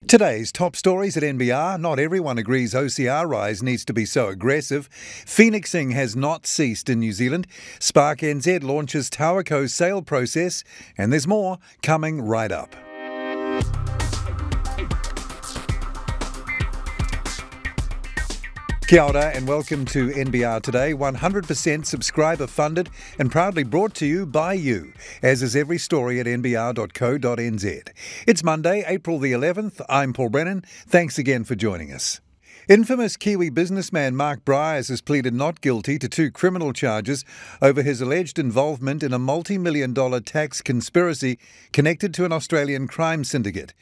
Today's top stories at NBR. Not everyone agrees OCR rise needs to be so aggressive. Phoenixing has not ceased in New Zealand. Spark NZ launches TowerCo sale process. And there's more coming right up. Kia ora and welcome to NBR Today, 100% subscriber funded and proudly brought to you by you, as is every story at nbr.co.nz. It's Monday, April the 11th. I'm Paul Brennan. Thanks again for joining us. Infamous Kiwi businessman Mark Bryce has pleaded not guilty to 2 criminal charges over his alleged involvement in a multi-million-dollar tax conspiracy connected to an Australian crime syndicate.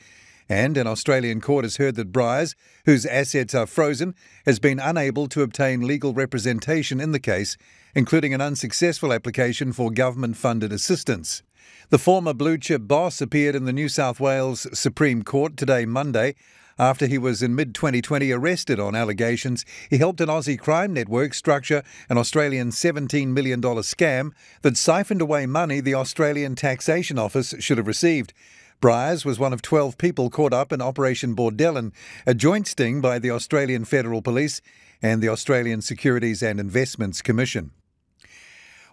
And an Australian court has heard that Bryce, whose assets are frozen, has been unable to obtain legal representation in the case, including an unsuccessful application for government-funded assistance. The former blue-chip boss appeared in the New South Wales Supreme Court today, Monday, after he was in mid-2020 arrested on allegations he helped an Aussie crime network structure an Australian $17 million scam that siphoned away money the Australian Taxation Office should have received. Bryce was one of 12 people caught up in Operation Bordelon, a joint sting by the Australian Federal Police and the Australian Securities and Investments Commission.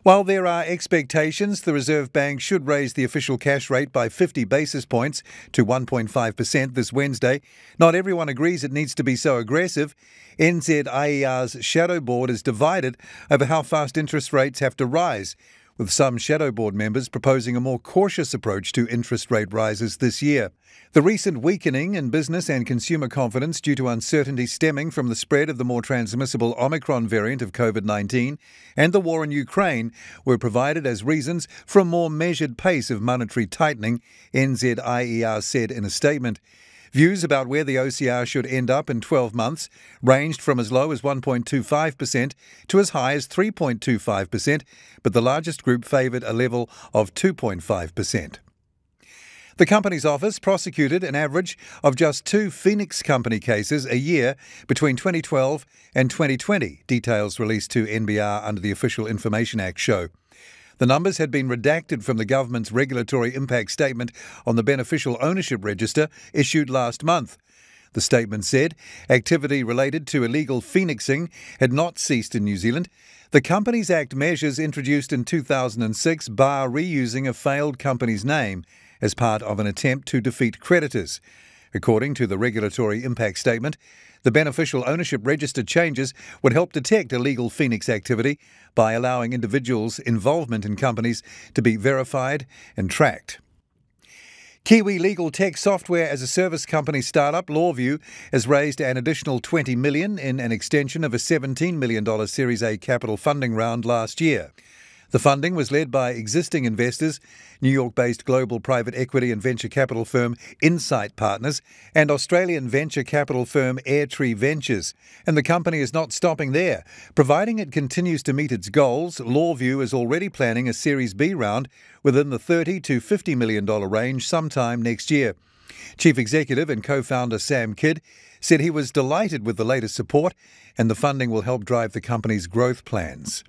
While there are expectations the Reserve Bank should raise the official cash rate by 50 basis points to 1.5% this Wednesday, not everyone agrees it needs to be so aggressive. NZIER's Shadow Board is divided over how fast interest rates have to rise, with some Shadow Board members proposing a more cautious approach to interest rate rises this year. The recent weakening in business and consumer confidence due to uncertainty stemming from the spread of the more transmissible Omicron variant of COVID-19 and the war in Ukraine were provided as reasons for a more measured pace of monetary tightening, NZIER said in a statement. Views about where the OCR should end up in 12 months ranged from as low as 1.25% to as high as 3.25%, but the largest group favoured a level of 2.5%. The Companies Office prosecuted an average of just 2 Phoenix Company cases a year between 2012 and 2020, details released to NBR under the Official Information Act show. The numbers had been redacted from the government's regulatory impact statement on the beneficial ownership register issued last month. The statement said activity related to illegal phoenixing had not ceased in New Zealand. The Companies Act measures introduced in 2006 bar reusing a failed company's name as part of an attempt to defeat creditors. According to the regulatory impact statement, the beneficial ownership register changes would help detect illegal Phoenix activity by allowing individuals' involvement in companies to be verified and tracked. Kiwi legal tech software as a service company startup LawView has raised an additional $20 million in an extension of a $17 million Series A capital funding round last year. The funding was led by existing investors, New York-based global private equity and venture capital firm Insight Partners and Australian venture capital firm Airtree Ventures. And the company is not stopping there. Providing it continues to meet its goals, LawView is already planning a Series B round within the $30 to $50 million range sometime next year. Chief Executive and co-founder Sam Kidd said he was delighted with the latest support and the funding will help drive the company's growth plans.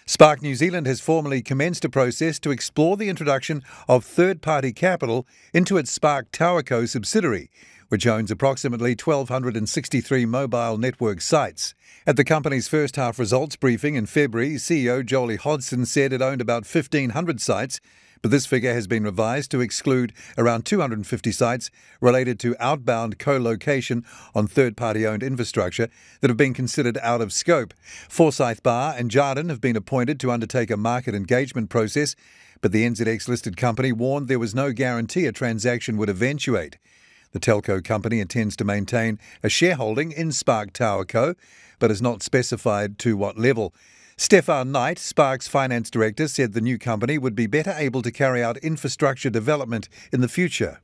Spark New Zealand has formally commenced a process to explore the introduction of third-party capital into its Spark TowerCo subsidiary, which owns approximately 1,263 mobile network sites. At the company's first-half results briefing in February, CEO Jolie Hodson said it owned about 1,500 sites, but this figure has been revised to exclude around 250 sites related to outbound co-location on third-party-owned infrastructure that have been considered out of scope. Forsyth Barr and Jardine have been appointed to undertake a market engagement process, but the NZX-listed company warned there was no guarantee a transaction would eventuate. The telco company intends to maintain a shareholding in Spark TowerCo, but has not specified to what level. Stefan Knight, Spark's finance director, said the new company would be better able to carry out infrastructure development in the future.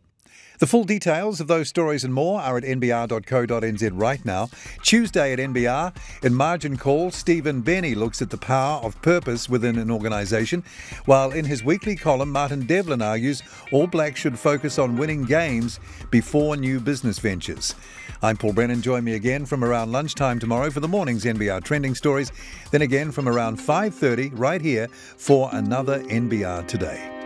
The full details of those stories and more are at nbr.co.nz right now. Tuesday at NBR, in Margin Call, Stephen Benny looks at the power of purpose within an organisation, while in his weekly column, Martin Devlin argues All Blacks should focus on winning games before new business ventures. I'm Paul Brennan. Join me again from around lunchtime tomorrow for the morning's NBR Trending Stories, then again from around 5:30 right here for another NBR Today.